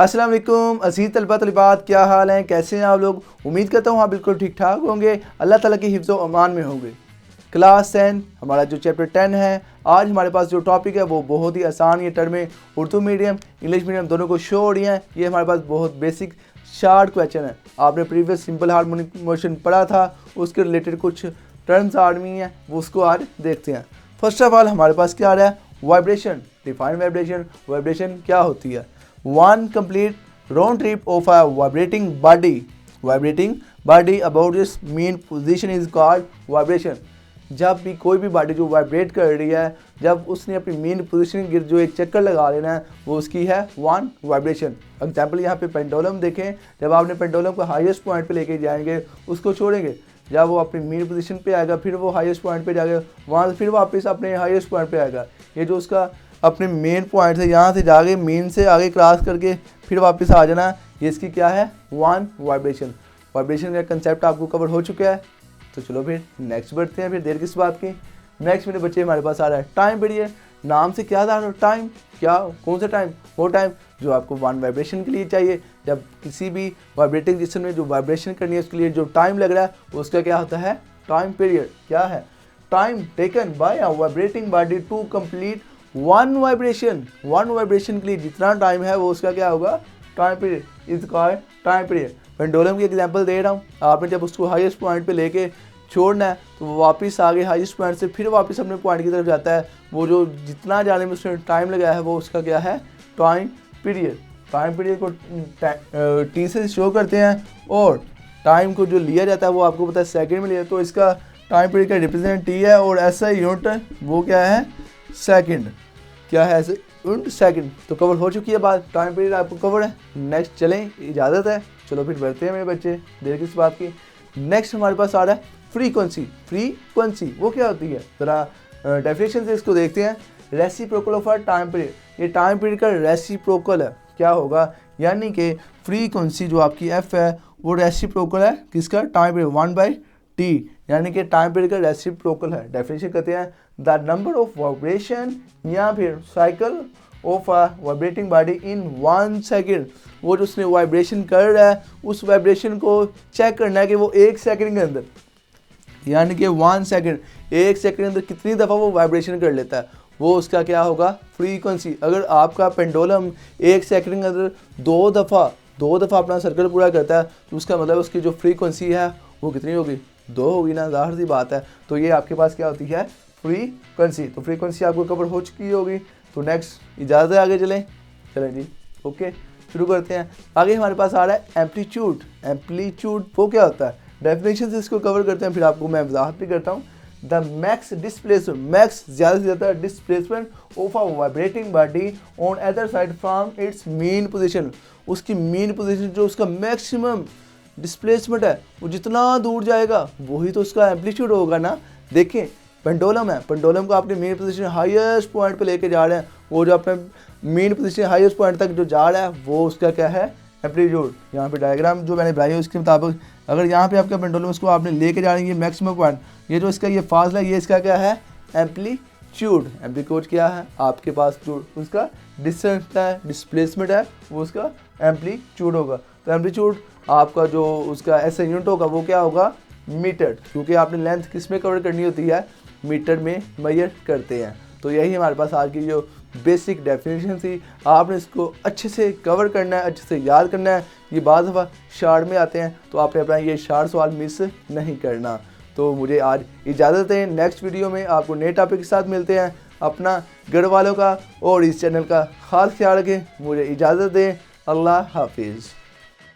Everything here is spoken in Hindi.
अस्सलाम वालेकुम अज़ीज़ तलबा तलिबात, क्या हाल हैं, कैसे हैं आप लोग। उम्मीद करता हूँ आप बिल्कुल ठीक ठाक होंगे, अल्लाह ताला की हिफ्ज़ व अमान में होंगे। क्लास 10 हमारा जो चैप्टर 10 है, आज हमारे पास जो टॉपिक है वो बहुत ही आसान, ये टर्में उर्दू मीडियम इंग्लिश मीडियम दोनों को शो हो रही हैं। ये हमारे पास बहुत बेसिक शार्ट क्वेश्चन है। आपने प्रीवियस सिंपल हार्मोनिक मोशन पढ़ा था, उसके रिलेटेड कुछ टर्म्स आर्मी हैं, वो उसको आज देखते हैं। फर्स्ट ऑफ ऑल हमारे पास क्या आ रहा है, वाइब्रेशन। Define vibration. वाइब्रेशन क्या होती है? One complete round trip of a vibrating body. Vibrating body about its mean position is called vibration. जब भी कोई भी बॉडी जो वाइब्रेट कर रही है, जब उसने अपनी मेन पोजीशन की जो एक चक्कर लगा लेना है, वो उसकी है वन वाइब्रेशन। एग्जांपल यहाँ पे पेंडुलम देखें, जब आपने पेंडुलम को हाईएस्ट पॉइंट पे लेके जाएंगे, उसको छोड़ेंगे, जब वो अपनी मेन पोजीशन पे आएगा, फिर वो हाईएस्ट पॉइंट पे जाएगा, वहाँ से फिर वापस अपने हाईएस्ट पॉइंट पे आएगा। ये जो उसका अपने मेन पॉइंट से यहाँ से जाके मेन से आगे क्रॉस करके फिर वापस आ जाना, ये इसकी क्या है, वन वाइब्रेशन। वाइब्रेशन का कंसेप्ट आपको कवर हो चुका है। तो चलो फिर नेक्स्ट बढ़ते हैं, फिर देर किस बात की। नेक्स्ट मेरे बच्चे हमारे पास आ रहा है टाइम पीरियड। नाम से क्या था, टाइम क्या, कौन सा टाइम? वो टाइम जो आपको वन वाइब्रेशन के लिए चाहिए। जब किसी भी वाइब्रेटिंग जिस्म में जो वाइब्रेशन करनी है, उसके लिए जो टाइम लग रहा है उसका क्या होता है, टाइम पीरियड। क्या है? Time taken by a vibrating body to complete one vibration. One vibration के लिए जितना टाइम है वो उसका क्या होगा, time period is called time period. Pendulum की एग्जांपल दे रहा हूँ। आपने जब उसको हाईएस्ट पॉइंट पे लेके छोड़ना है, तो वो वापस आगे हाईएस्ट पॉइंट से फिर वापस अपने पॉइंट की तरफ जाता है। वो जो जितना जाने में उसने टाइम लगाया है, वो उसका क्या है, टाइम पीरियड। टाइम पीरियड को टी से शो करते हैं, और टाइम को जो लिया जाता है वो आपको पता है सेकेंड में लिया, तो इसका टाइम पीरियड का रिप्रेजेंट टी है, और ऐसा यूनिट वो क्या है, सेकंड। क्या है ऐसे यूनिट, सेकंड। तो कवर हो चुकी है बात, टाइम पीरियड आपको कवर है। नेक्स्ट चलें, इजाज़त है। चलो फिर बढ़ते हैं मेरे बच्चे, देर किस बात की। नेक्स्ट हमारे पास आ रहा है फ्रीक्वेंसी। फ्रीक्वेंसी वो क्या होती है, ज़रा डेफिनेशन से इसको देखते हैं। Reciprocal of a time period. ये टाइम पीरियड का रेसिप्रोकल है। क्या होगा, यानी कि फ्रीक्वेंसी जो आपकी एफ है वो रेसिप्रोकल है किसका, टाइम पीरियड, 1/t, यानी कि टाइम पीरियड का रेसिप्रोकल है। डेफिनेशन कहते हैं द नंबर ऑफ वाइब्रेशन या फिर cycle of a vibrating body in 1 second. वो जो उसने वाइब्रेशन कर रहा है, उस वाइब्रेशन को चेक करना है कि वो 1 सेकेंड के अंदर, यानी कि 1 सेकेंड, 1 सेकेंड के अंदर कितनी दफ़ा वो वाइब्रेशन कर लेता है, वो उसका क्या होगा, फ्रीक्वेंसी। अगर आपका पेंडुलम 1 सेकेंड के अंदर दो दफ़ा अपना सर्कल पूरा करता है, तो उसका मतलब उसकी जो फ्रीक्वेंसी है वो कितनी होगी, 2 होगी ना, ज़ाहिर सी बात है। तो ये आपके पास क्या होती है, फ्रीक्वेंसी। तो फ्रीक्वेंसी आपको कवर हो चुकी होगी। तो नेक्स्ट इजाज़त है, आगे चलें जी। ओके, शुरू करते हैं। आगे हमारे पास आ रहा है एम्पलीट्यूड। एम्पलीट्यूड वो क्या होता है, डेफिनेशन से इसको कवर करते हैं, फिर आपको मैं वजाहत भी करता हूँ। द मैक्स डिस्प्लेसमेंट, मैक्स ज़्यादा से ज़्यादा displacement of a vibrating body on other side from its main position. उसकी मेन पोजीशन जो उसका मैक्सिमम डिस्प्लेसमेंट है, वो जितना दूर जाएगा वही तो उसका एम्पलीट्यूड होगा ना। देखें, पेंडुलम है, पेंडुलम को आपने मेन पोजीशन हाईएस्ट पॉइंट पे लेके जा रहे हैं, वो जो अपने मेन पोजीशन हाईएस्ट पॉइंट तक जो जा रहा है, वो उसका क्या है, एम्पलीट्यूड। यहाँ पे डायग्राम जो मैंने बनाई है उसके मुताबिक, अगर यहाँ पे आपका पेंडुलम उसको आपने लेके जा रहे हैं मैक्सिमम पॉइंट, ये जो इसका ये फासला है, ये इसका क्या है, एम्पलीट्यूड। एम्पलीट्यूड क्या है, आपके पास जो उसका डिस्टेंस है, डिस्प्लेसमेंट है, वो उसका एम्पलीट्यूड होगा। तो एम्पलीट्यूड आपका जो उसका ऐसा यूनिट होगा वो क्या होगा, मीटर, क्योंकि आपने लेंथ किस में कवर करनी होती है, मीटर में मेजर करते हैं। तो यही हमारे पास आज की जो बेसिक डेफिनेशन थी, आपने इसको अच्छे से कवर करना है, अच्छे से याद करना है। ये बाद दफ़ा शार्ट में आते हैं, तो आपने अपना ये शार्ट सवाल मिस नहीं करना। तो मुझे आज इजाज़त है, नेक्स्ट वीडियो में आपको नए टॉपिक के साथ मिलते हैं। अपना, घर वालों का और इस चैनल का खास ख्याल रखें। मुझे इजाज़त दें, अल्लाह हाफिज़।